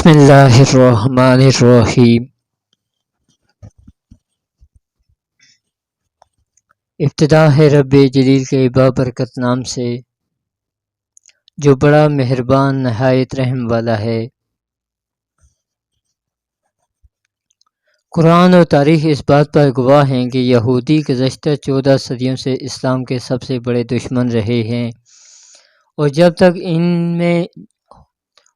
بسم اللہ الرحمن الرحیم۔ ابتدا ہے رب جلیل کے بابرکت نام سے جو بڑا مہربان نہایت رحم والا ہے۔ قرآن اور تاریخ اس بات پر گواہ ہیں کہ یہودی گزشتہ 14 صدیوں سے اسلام کے سب سے بڑے دشمن رہے ہیں، اور جب تک ان میں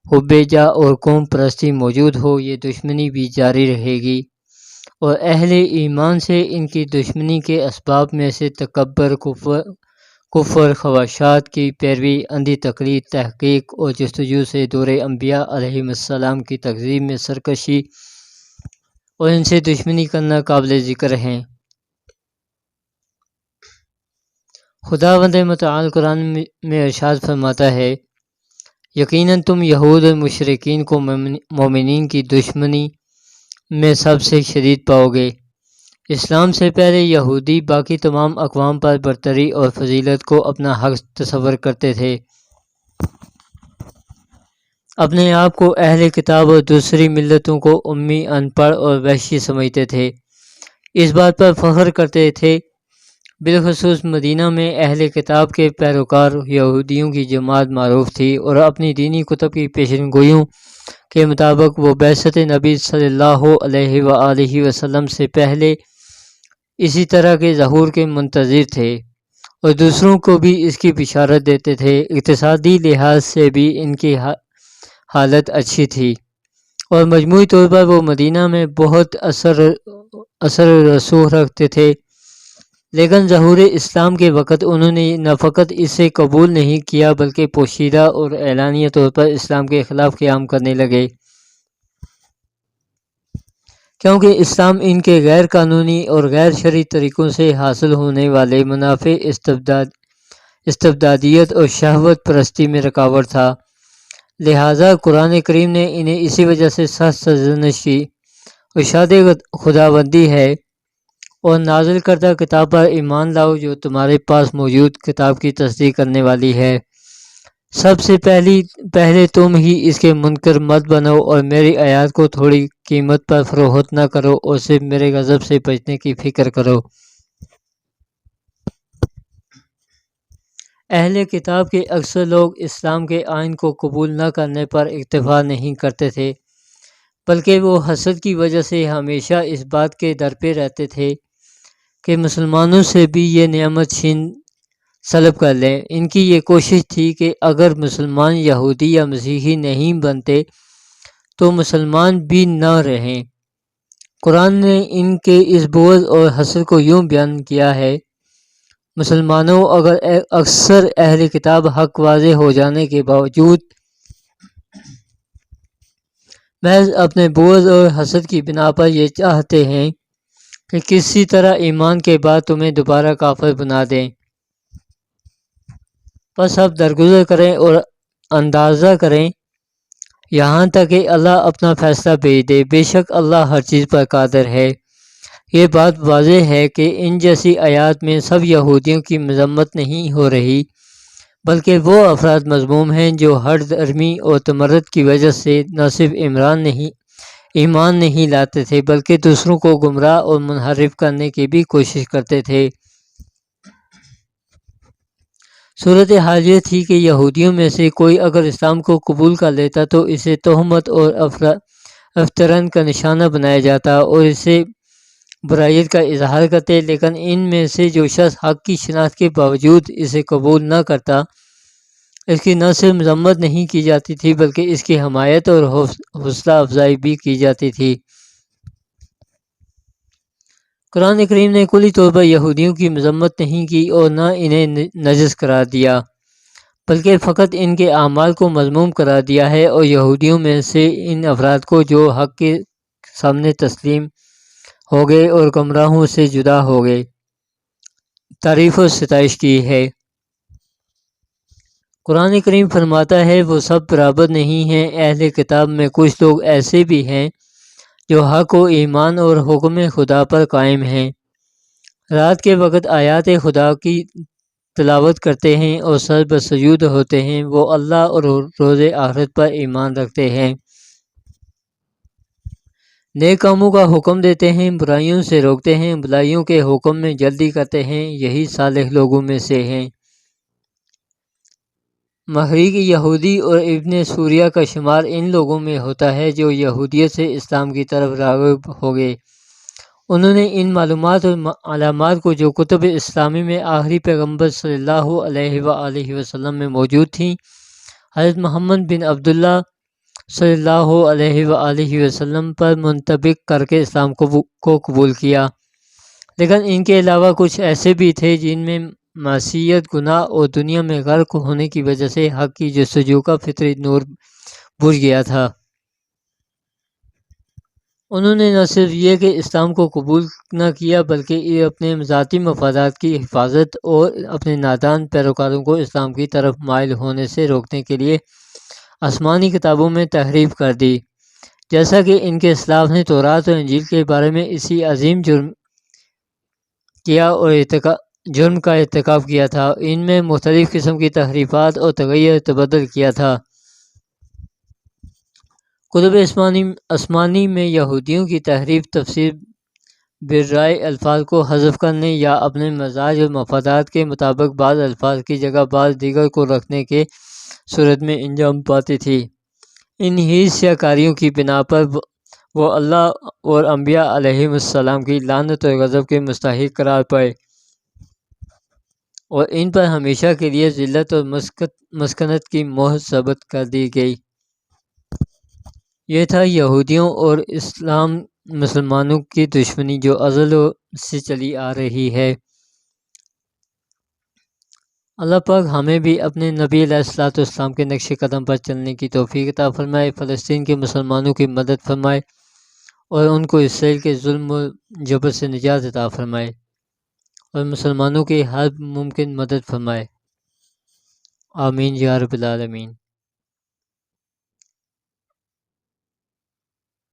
حب جا اور قوم پرستی موجود ہو یہ دشمنی بھی جاری رہے گی۔ اور اہل ایمان سے ان کی دشمنی کے اسباب میں سے تکبر، کفر، خواہشات کی پیروی، اندھی تقلید، تحقیق اور جستجو سے دور انبیاء علیہم السلام کی تکذیب میں سرکشی اور ان سے دشمنی کرنا قابل ذکر ہیں۔ خداوند متعال قرآن میں ارشاد فرماتا ہے، یقیناً تم یہود اور مشرکین کو مومنین کی دشمنی میں سب سے شدید پاؤ گے۔ اسلام سے پہلے یہودی باقی تمام اقوام پر برتری اور فضیلت کو اپنا حق تصور کرتے تھے، اپنے آپ کو اہل کتاب اور دوسری ملتوں کو امی، ان پڑھ اور وحشی سمجھتے تھے، اس بات پر فخر کرتے تھے۔ بالخصوص مدینہ میں اہل کتاب کے پیروکار یہودیوں کی جماعت معروف تھی، اور اپنی دینی کتب کی پیشن گوئیوں کے مطابق وہ بعثت نبی صلی اللہ علیہ وآلہ وسلم سے پہلے اسی طرح کے ظہور کے منتظر تھے، اور دوسروں کو بھی اس کی بشارت دیتے تھے۔ اقتصادی لحاظ سے بھی ان کی حالت اچھی تھی، اور مجموعی طور پر وہ مدینہ میں بہت اثر و رسوخ رکھتے تھے، لیکن ظہور اسلام کے وقت انہوں نے نہ فقط اسے قبول نہیں کیا بلکہ پوشیدہ اور اعلانیہ طور پر اسلام کے خلاف قیام کرنے لگے، کیونکہ اسلام ان کے غیر قانونی اور غیر شرعی طریقوں سے حاصل ہونے والے منافع، استبدادیت اور شہوت پرستی میں رکاوٹ تھا۔ لہٰذا قرآن کریم نے انہیں اسی وجہ سے سخت سرزنش کی۔ ارشاد خداوندی ہے، اور نازل کردہ کتاب پر ایمان لاؤ جو تمہارے پاس موجود کتاب کی تصدیق کرنے والی ہے۔ سب سے پہلے تم ہی اس کے منکر مت بنو، اور میری آیات کو تھوڑی قیمت پر فروخت نہ کرو، اور صرف میرے غضب سے بچنے کی فکر کرو۔ اہل کتاب کے اکثر لوگ اسلام کے آئین کو قبول نہ کرنے پر اکتفا نہیں کرتے تھے، بلکہ وہ حسد کی وجہ سے ہمیشہ اس بات کے در پہ رہتے تھے کہ مسلمانوں سے بھی یہ نعمت سلب کر لیں۔ ان کی یہ کوشش تھی کہ اگر مسلمان یہودی یا مسیحی نہیں بنتے تو مسلمان بھی نہ رہیں۔ قرآن نے ان کے اس بغض اور حسد کو یوں بیان کیا ہے، مسلمانوں، اگر اکثر اہل کتاب حق واضح ہو جانے کے باوجود محض اپنے بغض اور حسد کی بنا پر یہ چاہتے ہیں کہ کسی طرح ایمان کے بعد تمہیں دوبارہ کافر بنا دیں، بس اب درگزر کریں اور اندازہ کریں یہاں تک کہ اللہ اپنا فیصلہ بھیج دے۔ بے شک اللہ ہر چیز پر قادر ہے۔ یہ بات واضح ہے کہ ان جیسی آیات میں سب یہودیوں کی مذمت نہیں ہو رہی، بلکہ وہ افراد مذموم ہیں جو ہر درمی اور تمرد کی وجہ سے نہ صرف ایمان نہیں لاتے تھے بلکہ دوسروں کو گمراہ اور منحرف کرنے کی بھی کوشش کرتے تھے۔ صورتحال یہ تھی کہ یہودیوں میں سے کوئی اگر اسلام کو قبول کر لیتا تو اسے تہمت اور افتراء کا نشانہ بنایا جاتا اور اسے برائیت کا اظہار کرتے، لیکن ان میں سے جو شخص حق کی شناخت کے باوجود اسے قبول نہ کرتا، اس کی نہ صرف مذمت نہیں کی جاتی تھی بلکہ اس کی حمایت اور حوصلہ افزائی بھی کی جاتی تھی۔ قرآن کریم نے کلی طور پر یہودیوں کی مذمت نہیں کی اور نہ انہیں نجس قرار دیا، بلکہ فقط ان کے اعمال کو مذموم قرار دیا ہے، اور یہودیوں میں سے ان افراد کو جو حق کے سامنے تسلیم ہو گئے اور گمراہوں سے جدا ہو گئے، تعریف و ستائش کی ہے۔ قرآن کریم فرماتا ہے، وہ سب برابر نہیں ہیں۔ اہل کتاب میں کچھ لوگ ایسے بھی ہیں جو حق و ایمان اور حکم خدا پر قائم ہیں، رات کے وقت آیات خدا کی تلاوت کرتے ہیں اور سر بسجود ہوتے ہیں، وہ اللہ اور روز آخرت پر ایمان رکھتے ہیں۔ نیک کاموں کا حکم دیتے ہیں، برائیوں سے روکتے ہیں، بھلائیوں کے حکم میں جلدی کرتے ہیں، یہی صالح لوگوں میں سے ہیں۔ محریق یہودی اور ابن سوریہ کا شمار ان لوگوں میں ہوتا ہے جو یہودیت سے اسلام کی طرف راغب ہو گئے۔ انہوں نے ان معلومات اور علامات کو جو کتب اسلامی میں آخری پیغمبر صلی اللہ علیہ وآلہ وسلم میں موجود تھیں، حضرت محمد بن عبداللہ صلی اللہ علیہ وآلہ وسلم پر منطبق کر کے اسلام کو قبول کیا۔ لیکن ان کے علاوہ کچھ ایسے بھی تھے جن میں معصیت، گناہ اور دنیا میں غرق ہونے کی وجہ سے حق کی جستجو کا فطری نور بجھ گیا تھا۔ انہوں نے نہ صرف یہ کہ اسلام کو قبول نہ کیا بلکہ یہ اپنے ذاتی مفادات کی حفاظت اور اپنے نادان پیروکاروں کو اسلام کی طرف مائل ہونے سے روکنے کے لیے آسمانی کتابوں میں تحریف کر دی، جیسا کہ ان کے اسلاف نے تورات اور انجیل کے بارے میں اسی عظیم جرم کیا اور جرم کا ارتکاب کیا تھا۔ ان میں مختلف قسم کی تحریفات اور تغیر تبدل کیا تھا۔ کتب آسمانی میں یہودیوں کی تحریف تفسیر بالرائے الفاظ کو حذف کرنے یا اپنے مزاج اور مفادات کے مطابق بعض الفاظ کی جگہ بعض دیگر کو رکھنے کے صورت میں انجام پاتی تھی۔ ان ہی سیاہ کاریوں کی بنا پر وہ اللہ اور انبیاء علیہم السلام کی لعنت اور غضب کے مستحق قرار پائے اور ان پر ہمیشہ کے لیے ذلت اور مسکنت کی مہر ثبت کر دی گئی۔ یہ تھا یہودیوں اور مسلمانوں کی دشمنی جو ازل سے چلی آ رہی ہے۔ اللہ پاک ہمیں بھی اپنے نبی علیہ الصلوۃ والسلام کے نقش قدم پر چلنے کی توفیق عطا فرمائے، فلسطین کے مسلمانوں کی مدد فرمائے اور ان کو اسرائیل کے ظلم و جبر سے نجات عطا فرمائے اور مسلمانوں کی ہر ممکن مدد فرمائے۔ آمین یا رب العالمین۔